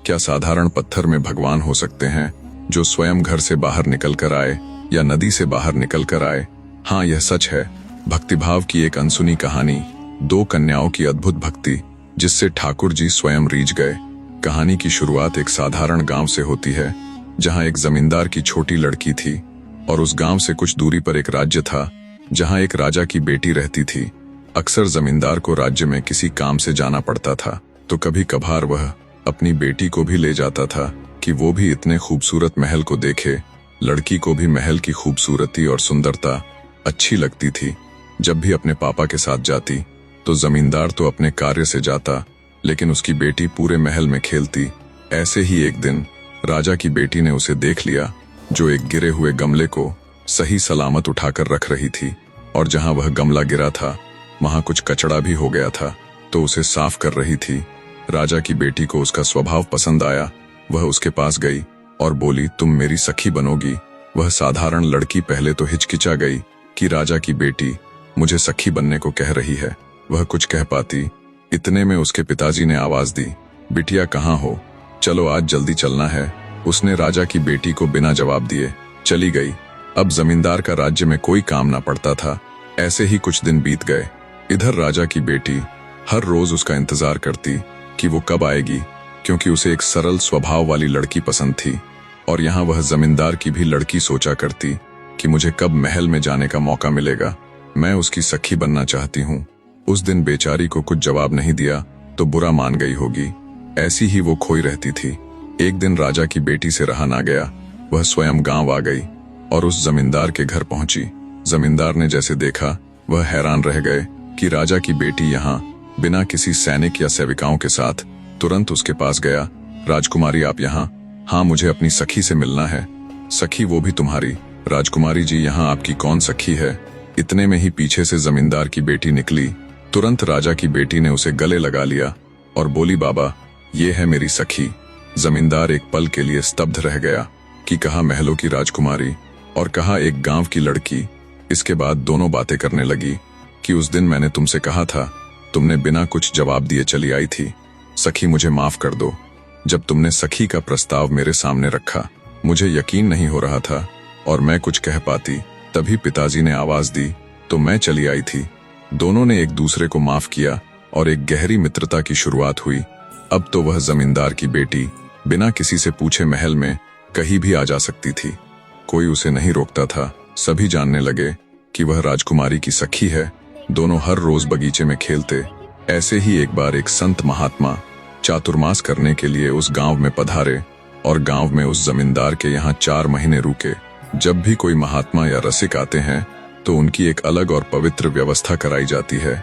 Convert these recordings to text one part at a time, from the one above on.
क्या साधारण पत्थर में भगवान हो सकते हैं जो स्वयं घर से बाहर निकल कर आए या नदी से बाहर निकल कर आए? हाँ, यह सच है। भक्तिभाव की एक अनसुनी कहानी, दो कन्याओं की अद्भुत भक्ति जिससे ठाकुर जी स्वयं रीझ गए। कहानी की शुरुआत एक साधारण गांव से होती है, जहां एक जमींदार की छोटी लड़की थी और उस गांव से कुछ दूरी पर एक राज्य था जहां एक राजा की बेटी रहती थी। अक्सर जमींदार को राज्य में किसी काम से जाना पड़ता था, तो कभी कभार वह अपनी बेटी को भी ले जाता था कि वो भी इतने खूबसूरत महल को देखे। लड़की को भी महल की खूबसूरती और सुंदरता अच्छी लगती थी। जब भी अपने पापा के साथ जाती तो जमींदार तो अपने कार्य से जाता, लेकिन उसकी बेटी पूरे महल में खेलती। ऐसे ही एक दिन राजा की बेटी ने उसे देख लिया, जो एक गिरे हुए गमले को सही सलामत उठाकर रख रही थी, और जहां वह गमला गिरा था वहां कुछ कचड़ा भी हो गया था, तो उसे साफ कर रही थी। राजा की बेटी को उसका स्वभाव पसंद आया। वह उसके पास गई और बोली, तुम मेरी सखी बनोगी? वह साधारण लड़की पहले तो हिचकिचा गई कि राजा की बेटी मुझे सखी बनने को कह रही है। वह कुछ कह पाती, इतने में उसके पिताजी ने आवाज दी, बिटिया कहाँ हो? चलो आज जल्दी चलना है। उसने राजा की बेटी को बिना जवाब दिए चली गई। अब जमींदार का राज्य में कोई काम ना पड़ता था। ऐसे ही कुछ दिन बीत गए। इधर राजा की बेटी हर रोज उसका इंतजार करती कि वो कब आएगी, क्योंकि उसे एक सरल स्वभाव वाली लड़की पसंद थी। और यहाँ वह जमींदार की भी लड़की सोचा करती कि मुझे कब महल में जाने का मौका मिलेगा, मैं उसकी सखी बनना चाहती हूँ। उस दिन बेचारी को कुछ जवाब नहीं दिया तो बुरा मान गई होगी। ऐसी ही वो खोई रहती थी। एक दिन राजा की बेटी से रहा ना गया। वह स्वयं गांव आ गई और उस जमींदार के घर पहुंची। जमींदार ने जैसे देखा, वह हैरान रह गए कि राजा की बेटी यहाँ बिना किसी सैनिक या सेविकाओं के साथ। तुरंत उसके पास गया, राजकुमारी आप यहाँ? हाँ, मुझे अपनी सखी से मिलना है। सखी, वो भी तुम्हारी? राजकुमारी जी, यहाँ आपकी कौन सखी है? इतने में ही पीछे से जमींदार की बेटी निकली। तुरंत राजा की बेटी ने उसे गले लगा लिया और बोली, बाबा ये है मेरी सखी। जमींदार एक पल के लिए स्तब्ध रह गया कि कहा महलों की राजकुमारी और कहा एक गांव की लड़की। इसके बाद दोनों बातें करने लगी कि उस दिन मैंने तुमसे कहा था, तुमने बिना कुछ जवाब दिए चली आई थी। सखी, मुझे माफ कर दो। जब तुमने सखी का प्रस्ताव मेरे सामने रखा, मुझे यकीन नहीं हो रहा था और मैं कुछ कह पाती। तभी पिताजी ने आवाज दी तो मैं चली आई थी। दोनों ने एक दूसरे को माफ किया और एक गहरी मित्रता की शुरुआत हुई। अब तो वह जमींदार की बेटी बिना किसी से पूछे महल में कहीं भी आ जा सकती थी। कोई उसे नहीं रोकता था। सभी जानने लगे कि वह राजकुमारी की सखी है। दोनों हर रोज बगीचे में खेलते। ऐसे ही एक बार एक संत महात्मा चातुर्मास करने के लिए उस गांव में पधारे और गांव में उस जमींदार के यहाँ 4 महीने रुके। जब भी कोई महात्मा या रसिक आते हैं तो उनकी एक अलग और पवित्र व्यवस्था कराई जाती है,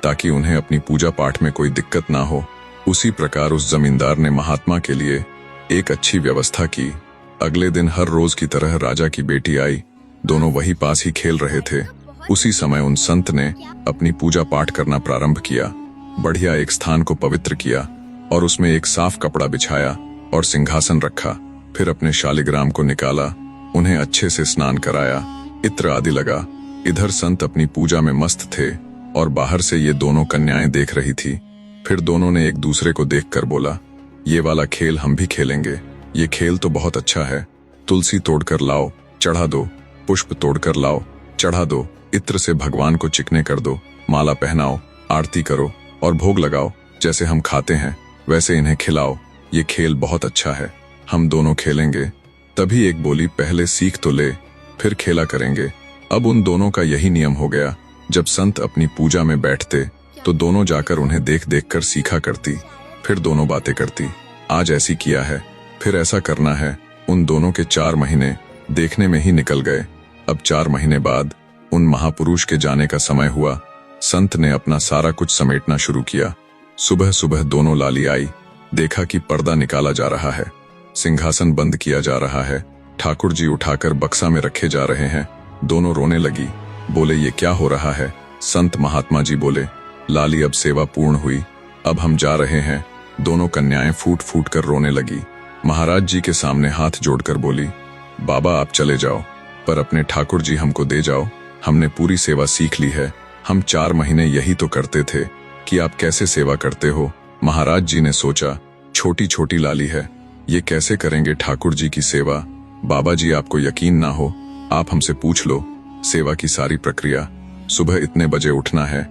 ताकि उन्हें अपनी पूजा पाठ में कोई दिक्कत ना हो। उसी प्रकार उस जमींदार ने महात्मा के लिए एक अच्छी व्यवस्था की। अगले दिन हर रोज की तरह राजा की बेटी आई। दोनों वही पास ही खेल रहे थे। उसी समय उन संत ने अपनी पूजा पाठ करना प्रारंभ किया। बढ़िया एक स्थान को पवित्र किया और उसमें एक साफ कपड़ा बिछाया और सिंहासन रखा। फिर अपने शालिग्राम को निकाला, उन्हें अच्छे से स्नान कराया, इत्र आदि लगा। इधर संत अपनी पूजा में मस्त थे और बाहर से ये दोनों कन्याएं देख रही थी। फिर दोनों ने एक दूसरे को देखकर बोला, ये वाला खेल हम भी खेलेंगे। ये खेल तो बहुत अच्छा है। तुलसी तोड़कर लाओ, चढ़ा दो। पुष्प तोड़कर लाओ, चढ़ा दो। इत्र से भगवान को चिकने कर दो। माला पहनाओ, आरती करो और भोग लगाओ। जैसे हम खाते हैं वैसे इन्हें खिलाओ। ये खेल बहुत अच्छा है, हम दोनों खेलेंगे। तभी एक बोली, पहले सीख तो ले, फिर खेला करेंगे। अब उन दोनों का यही नियम हो गया। जब संत अपनी पूजा में बैठते तो दोनों जाकर उन्हें देख देख कर सीखा करती। फिर दोनों बातें करती, आज ऐसी किया है, फिर ऐसा करना है। उन दोनों के 4 महीने देखने में ही निकल गए। अब 4 महीने बाद उन महापुरुष के जाने का समय हुआ। संत ने अपना सारा कुछ समेटना शुरू किया। सुबह सुबह दोनों लाली आई। देखा कि पर्दा निकाला जा रहा है, सिंहासन बंद किया जा रहा है, ठाकुर जी उठाकर बक्सा में रखे जा रहे हैं। दोनों रोने लगी। बोले, ये क्या हो रहा है? संत महात्मा जी बोले, लाली अब सेवा पूर्ण हुई, अब हम जा रहे हैं। दोनों कन्याएं फूट फूट कर रोने लगी। महाराज जी के सामने हाथ जोड़कर बोली, बाबा आप चले जाओ, पर अपने ठाकुर जी हमको दे जाओ। हमने पूरी सेवा सीख ली है। हम 4 महीने यही तो करते थे कि आप कैसे सेवा करते हो। महाराज जी ने सोचा, छोटी छोटी लाली है, ये कैसे करेंगे ठाकुर जी की सेवा। बाबा जी आपको यकीन ना हो, आप हमसे पूछ लो। सेवा की सारी प्रक्रिया, सुबह इतने बजे उठना है,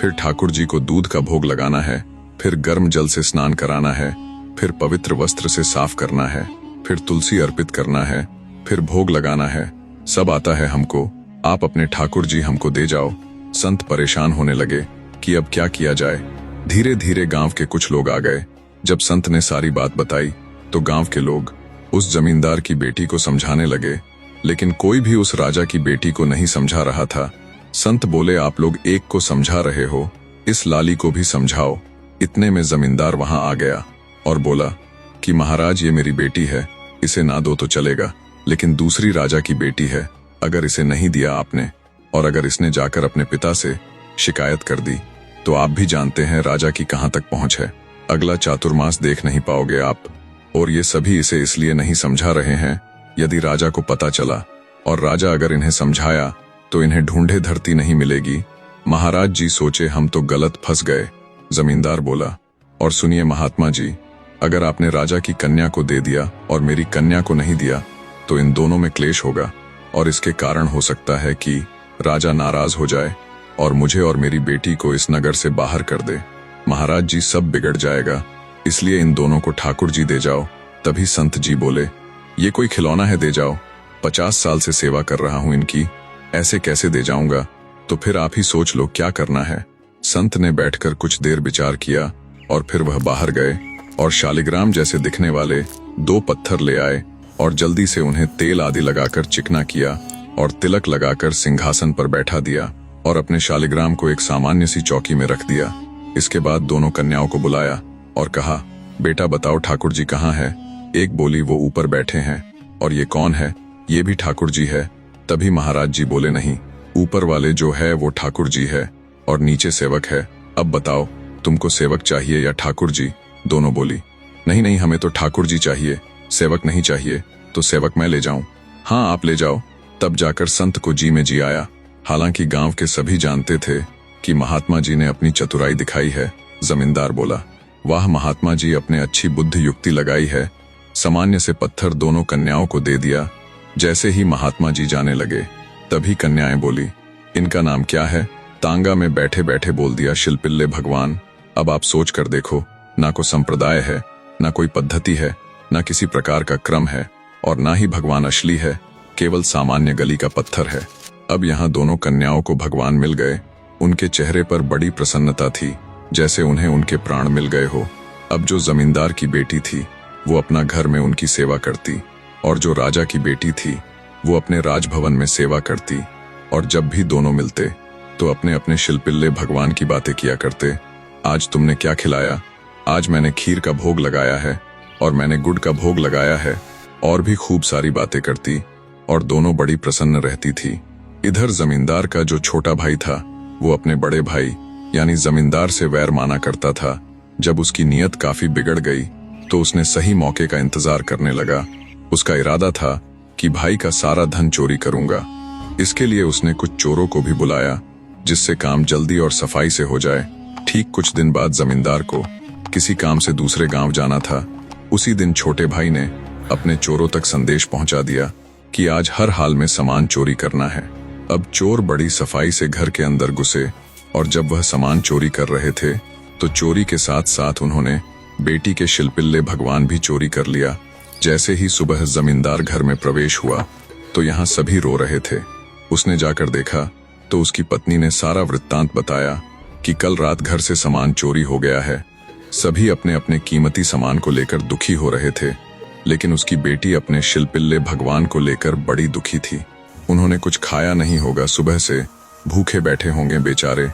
फिर ठाकुर जी को दूध का भोग लगाना है, फिर गर्म जल से स्नान कराना है, फिर पवित्र वस्त्र से साफ करना है, फिर तुलसी अर्पित करना है, फिर भोग लगाना है। सब आता है हमको, आप अपने ठाकुर जी हमको दे जाओ। संत परेशान होने लगे कि अब क्या किया जाए। धीरे धीरे गांव के कुछ लोग आ गए। जब संत ने सारी बात बताई तो गांव के लोग उस जमींदार की बेटी को समझाने लगे, लेकिन कोई भी उस राजा की बेटी को नहीं समझा रहा था। संत बोले, आप लोग एक को समझा रहे हो, इस लाली को भी समझाओ। इतने में जमींदार वहां आ गया और बोला कि महाराज, ये मेरी बेटी है, इसे ना दो तो चलेगा, लेकिन दूसरी राजा की बेटी है, अगर इसे नहीं दिया आपने और अगर इसने जाकर अपने पिता से शिकायत कर दी तो आप भी जानते हैं राजा की कहां तक पहुंच है। अगला चातुर्मास देख नहीं पाओगे आप। और ये सभी इसे इसलिए नहीं समझा रहे हैं, यदि राजा को पता चला और राजा अगर इन्हें समझाया तो इन्हें ढूंढे धरती नहीं मिलेगी। महाराज जी सोचे, हम तो गलत फंस गए। जमींदार बोला, और सुनिए महात्मा जी, अगर आपने राजा की कन्या को दे दिया और मेरी कन्या को नहीं दिया तो इन दोनों में क्लेश होगा और इसके कारण हो सकता है कि राजा नाराज हो जाए और मुझे और मेरी बेटी को इस नगर से बाहर कर दे। महाराज जी, सब बिगड़ जाएगा, इसलिए इन दोनों को ठाकुर जी दे जाओ। तभी संत जी बोले, ये कोई खिलौना है, दे जाओ। 50 साल से सेवा कर रहा हूं इनकी, ऐसे कैसे दे जाऊंगा? तो फिर आप ही सोच लो क्या करना है। संत ने बैठकर कुछ देर विचार किया और फिर वह बाहर गए और शालिग्राम जैसे दिखने वाले 2 पत्थर ले आए और जल्दी से उन्हें तेल आदि लगाकर चिकना किया और तिलक लगाकर सिंहासन पर बैठा दिया और अपने शालिग्राम को एक सामान्य सी चौकी में रख दिया। इसके बाद दोनों कन्याओं को बुलाया और कहा, बेटा बताओ ठाकुर जी कहाँ है? एक बोली, वो ऊपर बैठे हैं। और ये कौन है? ये भी ठाकुर जी है। तभी महाराज जी बोले, नहीं, ऊपर वाले जो है वो ठाकुर जी है और नीचे सेवक है। अब बताओ, तुमको सेवक चाहिए या ठाकुर जी? दोनों बोली, नहीं नहीं, हमें तो ठाकुर जी चाहिए, सेवक नहीं चाहिए। तो सेवक मैं ले जाऊं? हाँ, आप ले जाओ। तब जाकर संत को जी में जी आया। हालांकि गांव के सभी जानते थे कि महात्मा जी ने अपनी चतुराई दिखाई है। जमींदार बोला, वाह महात्मा जी, अपने अच्छी बुद्धि युक्ति लगाई है। सामान्य से पत्थर दोनों कन्याओं को दे दिया। जैसे ही महात्मा जी जाने लगे तभी कन्याएं बोली, इनका नाम क्या है? तांगा में बैठे बैठे बोल दिया, शिलपिल्ले भगवान। अब आप सोच कर देखो, ना कोई संप्रदाय है, ना कोई पद्धति है, ना किसी प्रकार का क्रम है और ना ही भगवान असली है, केवल सामान्य गली का पत्थर है। अब यहाँ दोनों कन्याओं को भगवान मिल गए। उनके चेहरे पर बड़ी प्रसन्नता थी, जैसे उन्हें उनके प्राण मिल गए हो। अब जो जमींदार की बेटी थी वो अपना घर में उनकी सेवा करती और जो राजा की बेटी थी वो अपने राजभवन में सेवा करती। और जब भी दोनों मिलते तो अपने अपने शिलपिल्ले भगवान की बातें किया करते। आज तुमने क्या खिलाया? आज मैंने खीर का भोग लगाया है और मैंने गुड़ का भोग लगाया है। और भी खूब सारी बातें करती और दोनों बड़ी प्रसन्न रहती थी। इधर जमींदार का जो छोटा भाई था वो अपने बड़े भाई यानी जमींदार से वैर माना करता था। जब उसकी नीयत काफी बिगड़ गई तो उसने सही मौके का इंतजार करने लगा। उसका इरादा था कि भाई का सारा धन चोरी करूंगा। इसके लिए उसने कुछ चोरों को भी बुलाया जिससे काम जल्दी और सफाई से हो जाए। ठीक कुछ दिन बाद जमींदार को किसी काम से दूसरे गांव जाना था। उसी दिन छोटे भाई ने अपने चोरों तक संदेश पहुंचा दिया कि आज हर हाल में सामान चोरी करना है। अब चोर बड़ी सफाई से घर के अंदर घुसे और जब वह सामान चोरी कर रहे थे तो चोरी के साथ साथ उन्होंने बेटी के शिलपिल्ले भगवान भी चोरी कर लिया। जैसे ही सुबह जमींदार घर में प्रवेश हुआ तो यहाँ सभी रो रहे थे। उसने जाकर देखा तो उसकी पत्नी ने सारा वृत्तांत बताया कि कल रात घर से सामान चोरी हो गया है। सभी अपने अपने कीमती सामान को लेकर दुखी हो रहे थे, लेकिन उसकी बेटी अपने शिलपिल्ले भगवान को लेकर बड़ी दुखी थी। उन्होंने कुछ खाया नहीं होगा, सुबह से भूखे बैठे होंगे बेचारे।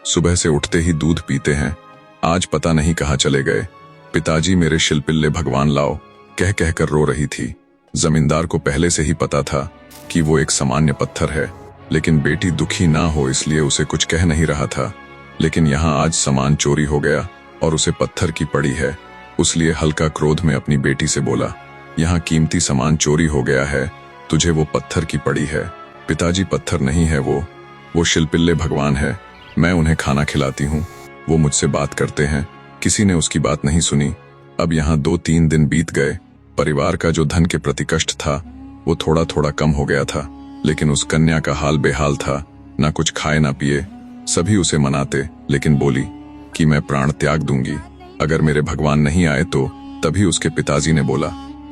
सुबह से उठते ही दूध पीते हैं, आज पता नहीं कहाँ चले गए। पिताजी मेरे शिलपिल्ले भगवान लाओ, कह कह कर रो रही थी। जमींदार को पहले से ही पता था कि वो एक सामान्य पत्थर है, लेकिन बेटी दुखी ना हो इसलिए उसे कुछ कह नहीं रहा था। लेकिन यहाँ आज सामान चोरी हो गया और उसे पत्थर की पड़ी है, उसलिए हल्का क्रोध में अपनी बेटी से बोला, यहाँ कीमती सामान चोरी हो गया है, तुझे वो पत्थर की पड़ी है। पिताजी पत्थर नहीं है, वो शिलपिल्ले भगवान है। मैं उन्हें खाना खिलाती हूँ, वो मुझसे बात करते हैं। किसी ने उसकी बात नहीं सुनी। अब यहाँ 2-3 दिन बीत गए। परिवार का जो धन के प्रति कष्ट था वो थोड़ा थोड़ा कम हो गया था, लेकिन उस कन्या का हाल बेहाल था। ना कुछ खाए ना पिए। सभी उसे मनाते, लेकिन बोली कि मैं प्राण त्याग दूंगी अगर मेरे भगवान नहीं आए तो। तभी उसके पिताजी ने बोला,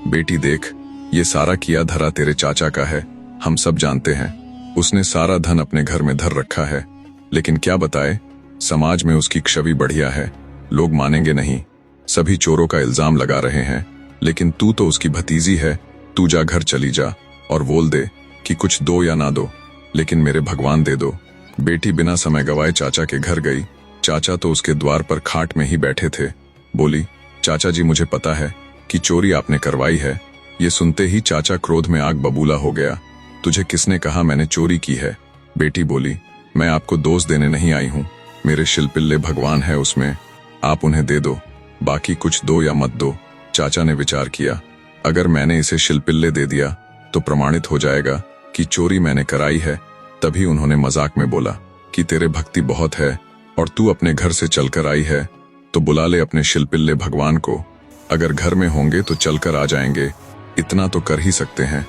बेटी देख, ये सारा किया धरा तेरे चाचा का है, हम सब जानते हैं। उसने सारा धन अपने घर में धर रखा है, लेकिन क्या बताए, समाज में उसकी छवि बढ़िया है। लोग मानेंगे नहीं, सभी चोरों का इल्जाम लगा रहे हैं, लेकिन तू तो उसकी भतीजी है। तू जा घर चली जा और बोल दे कि कुछ दो या ना दो, लेकिन मेरे भगवान दे दो। बेटी बिना समय गवाए चाचा के घर गई। चाचा तो उसके द्वार पर खाट में ही बैठे थे। बोली, चाचा जी मुझे पता है कि चोरी आपने करवाई है। ये सुनते ही चाचा क्रोध में आग बबूला हो गया। तुझे किसने कहा मैंने चोरी की है? बेटी बोली, मैं आपको दोष देने नहीं आई हूँ, मेरे शिलपिल्ले भगवान है उसमें, आप उन्हें दे दो, बाकी कुछ दो या मत दो। चाचा ने विचार किया, अगर मैंने इसे शिलपिल्ले दे दिया तो प्रमाणित हो जाएगा कि चोरी मैंने कराई है। तभी उन्होंने मजाक में बोला कि तेरे भक्ति बहुत है और तू अपने घर से चलकर आई है, तो बुला ले अपने शिलपिल्ले भगवान को। अगर घर में होंगे तो चलकर आ जाएंगे, इतना तो कर ही सकते हैं।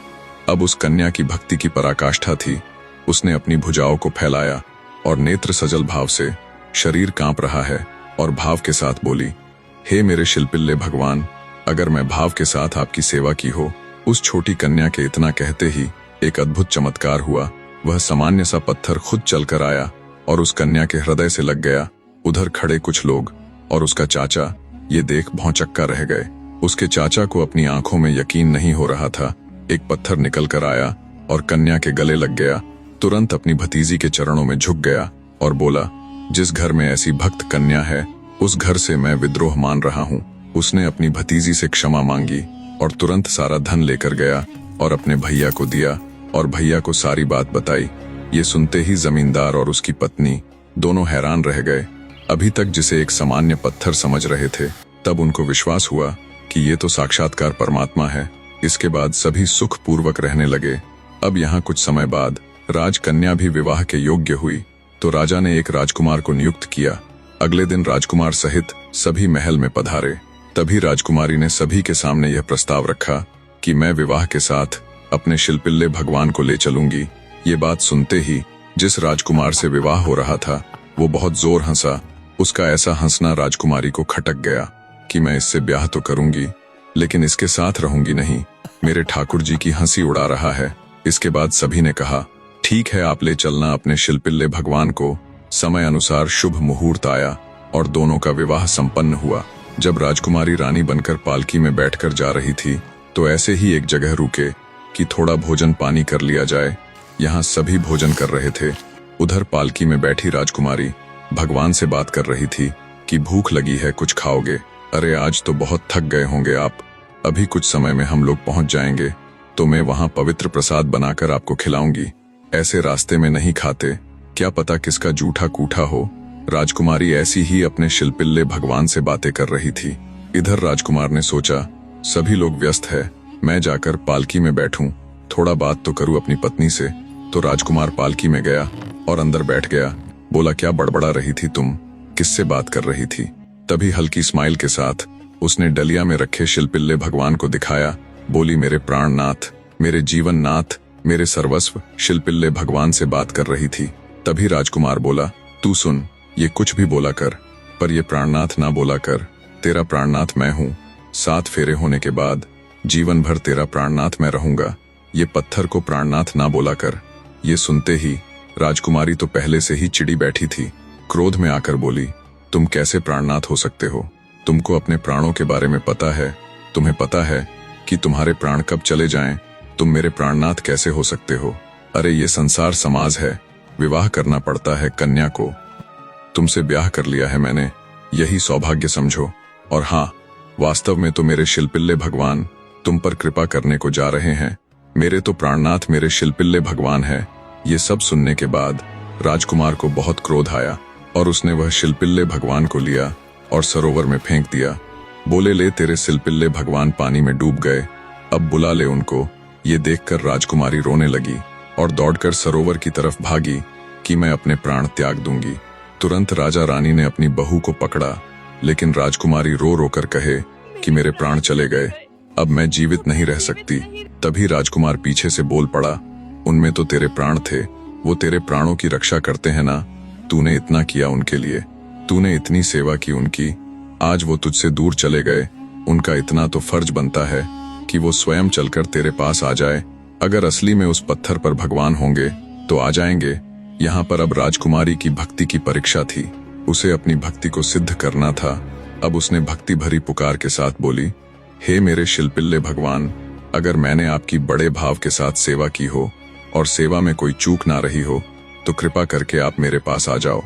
अब उस कन्या की भक्ति की पराकाष्ठा थी। उसने अपनी भुजाओं को फैलाया और नेत्र सजल भाव से, शरीर कांप रहा है, और भाव के साथ बोली, हे मेरे शिलपिल्ले भगवान, अगर मैं भाव के साथ आपकी सेवा की हो। उस छोटी कन्या के इतना कहते ही एक अद्भुत चमत्कार हुआ। वह सामान्य सा पत्थर खुद चलकर आया और उस कन्या के हृदय से लग गया। उधर खड़े कुछ लोग और उसका चाचा ये देख भौंचक्का रह गए। उसके चाचा को अपनी आंखों में यकीन नहीं हो रहा था। एक पत्थर निकल कर आया और कन्या के गले लग गया। तुरंत अपनी भतीजी के चरणों में झुक गया और बोला, जिस घर में ऐसी भक्त कन्या है उस घर से मैं विद्रोह मान रहा हूँ। उसने अपनी भतीजी से क्षमा मांगी और तुरंत सारा धन लेकर गया और अपने भैया को दिया और भैया को सारी बात बताई। ये सुनते ही जमींदार और उसकी पत्नी दोनों हैरान रह गए। अभी तक जिसे एक सामान्य पत्थर समझ रहे थे, तब उनको विश्वास हुआ कि ये तो साक्षात्कार परमात्मा है। इसके बाद सभी सुख पूर्वक रहने लगे। अब यहाँ कुछ समय बाद राजकन्या भी विवाह के योग्य हुई, तो राजा ने एक राजकुमार को नियुक्त किया। अगले दिन राजकुमार सहित सभी महल में पधारे। तभी राजकुमारी ने सभी के सामने यह प्रस्ताव रखा कि मैं विवाह के साथ अपने शिलपिल्ले भगवान को ले चलूंगी। ये बात सुनते ही जिस राजकुमार से विवाह हो रहा था वो बहुत जोर हंसा। उसका ऐसा हंसना राजकुमारी को खटक गया कि मैं इससे ब्याह तो करूंगी, लेकिन इसके साथ रहूंगी नहीं। मेरे ठाकुर जी की हंसी उड़ा रहा है। इसके बाद सभी ने कहा, ठीक है, आप ले चलना अपने शिलपिल्ले भगवान को। समय अनुसार शुभ मुहूर्त आया और दोनों का विवाह संपन्न हुआ। जब राजकुमारी रानी बनकर पालकी में बैठकर जा रही थी, तो ऐसे ही एक जगह रुके कि थोड़ा भोजन पानी कर लिया जाए। यहाँ सभी भोजन कर रहे थे। उधर पालकी में बैठी राजकुमारी भगवान से बात कर रही थी कि भूख लगी है, कुछ खाओगे? अरे आज तो बहुत थक गए होंगे आप, अभी कुछ समय में हम लोग पहुंच जाएंगे, तो मैं वहां पवित्र प्रसाद बनाकर आपको खिलाऊंगी। ऐसे रास्ते में नहीं खाते, क्या पता किसका जूठा कूठा हो। राजकुमारी ऐसी ही अपने शिलपिल्ले भगवान से बातें कर रही थी। इधर राजकुमार ने सोचा, सभी लोग व्यस्त है, मैं जाकर पालकी में बैठूं, थोड़ा बात तो करूं अपनी पत्नी से। तो राजकुमार पालकी में गया और अंदर बैठ गया। बोला, क्या बड़बड़ा रही थी तुम, किससे बात कर रही थी? तभी हल्की स्माइल के साथ उसने डलिया में रखे शिलपिल्ले भगवान को दिखाया। बोली, मेरे प्राणनाथ, मेरे जीवन नाथ, मेरे सर्वस्व शिलपिल्ले भगवान से बात कर रही थी। तभी राजकुमार बोला, तू सुन, ये कुछ भी बोला कर, पर ये प्राणनाथ ना बोला कर। तेरा प्राणनाथ मैं हूँ। 7 फेरे होने के बाद जीवन भर तेरा प्राणनाथ मैं रहूंगा। ये पत्थर को प्राणनाथ ना बोला कर। ये सुनते ही राजकुमारी तो पहले से ही चिड़ी बैठी थी। क्रोध में आकर बोली, तुम कैसे प्राणनाथ हो सकते हो? तुमको अपने प्राणों के बारे में पता है? तुम्हें पता है कि तुम्हारे प्राण कब चले जाएं? तुम मेरे प्राणनाथ कैसे हो सकते हो? अरे ये संसार समाज है, विवाह करना पड़ता है कन्या को। तुमसे ब्याह कर लिया है मैंने, यही सौभाग्य समझो। और हाँ, वास्तव में तो मेरे शिलपिल्ले भगवान तुम पर कृपा करने को जा रहे हैं। मेरे तो प्राणनाथ मेरे शिलपिल्ले भगवान है। ये सब सुनने के बाद राजकुमार को बहुत क्रोध आया और उसने वह शिलपिल्ले भगवान को लिया और सरोवर में फेंक दिया। बोले, ले तेरे शिलपिल्ले भगवान पानी में डूब गए, अब बुला ले उनको। ये देखकर राजकुमारी रोने लगी और दौड़कर सरोवर की तरफ भागी कि मैं अपने प्राण त्याग दूंगी। तुरंत राजा रानी ने अपनी बहू को पकड़ा, लेकिन राजकुमारी रो रो कर कहे कि मेरे प्राण चले गए, अब मैं जीवित नहीं रह सकती। तभी राजकुमार पीछे से बोल पड़ा, उनमें तो तेरे प्राण थे, वो तेरे प्राणों की रक्षा करते हैं ना। तूने इतना किया उनके लिए, तूने इतनी सेवा की उनकी, आज वो तुझसे दूर चले गए, उनका इतना तो फर्ज बनता है कि वो स्वयं चलकर तेरे पास आ जाए। अगर असली में उस पत्थर पर भगवान होंगे तो आ जाएंगे। यहाँ पर अब राजकुमारी की भक्ति की परीक्षा थी, उसे अपनी भक्ति को सिद्ध करना था। अब उसने भक्ति भरी पुकार के साथ बोली, हे मेरे शिल्पिल्ले भगवान, अगर मैंने आपकी बड़े भाव के साथ सेवा की हो और सेवा में कोई चूक ना रही हो तो कृपा करके आप मेरे पास आ जाओ।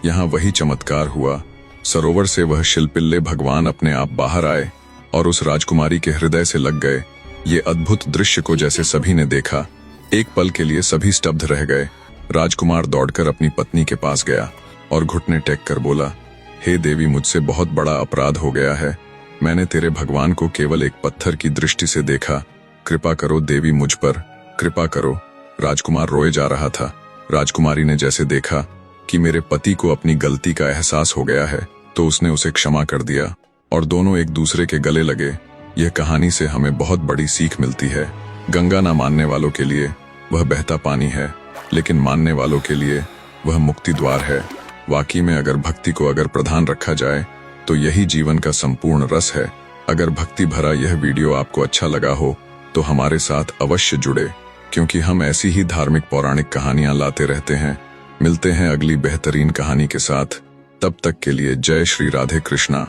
यहाँ वही चमत्कार हुआ, सरोवर से वह शिल्पिल्ले भगवान अपने आप बाहर आए और उस राजकुमारी के हृदय से लग गए। ये अद्भुत दृश्य को जैसे सभी ने देखा, एक पल के लिए सभी स्तब्ध रह गए। राजकुमार दौड़कर अपनी पत्नी के पास गया और घुटने टेक कर बोला, हे देवी, मुझसे बहुत बड़ा अपराध हो गया है। मैंने तेरे भगवान को केवल एक पत्थर की दृष्टि से देखा, कृपा करो देवी, मुझ पर कृपा करो। राजकुमार रोए जा रहा था। राजकुमारी ने जैसे देखा कि मेरे पति को अपनी गलती का एहसास हो गया है तो उसने उसे क्षमा कर दिया और दोनों एक दूसरे के गले लगे। यह कहानी से हमें बहुत बड़ी सीख मिलती है। गंगा ना मानने वालों के लिए वह बहता पानी है, लेकिन मानने वालों के लिए वह मुक्ति द्वार है। वाकई में अगर भक्ति को अगर प्रधान रखा जाए तो यही जीवन का संपूर्ण रस है। अगर भक्ति भरा यह वीडियो आपको अच्छा लगा हो तो हमारे साथ अवश्य जुड़े, क्योंकि हम ऐसी ही धार्मिक पौराणिक कहानियां लाते रहते हैं। मिलते हैं अगली बेहतरीन कहानी के साथ, तब तक के लिए जय श्री राधे कृष्णा।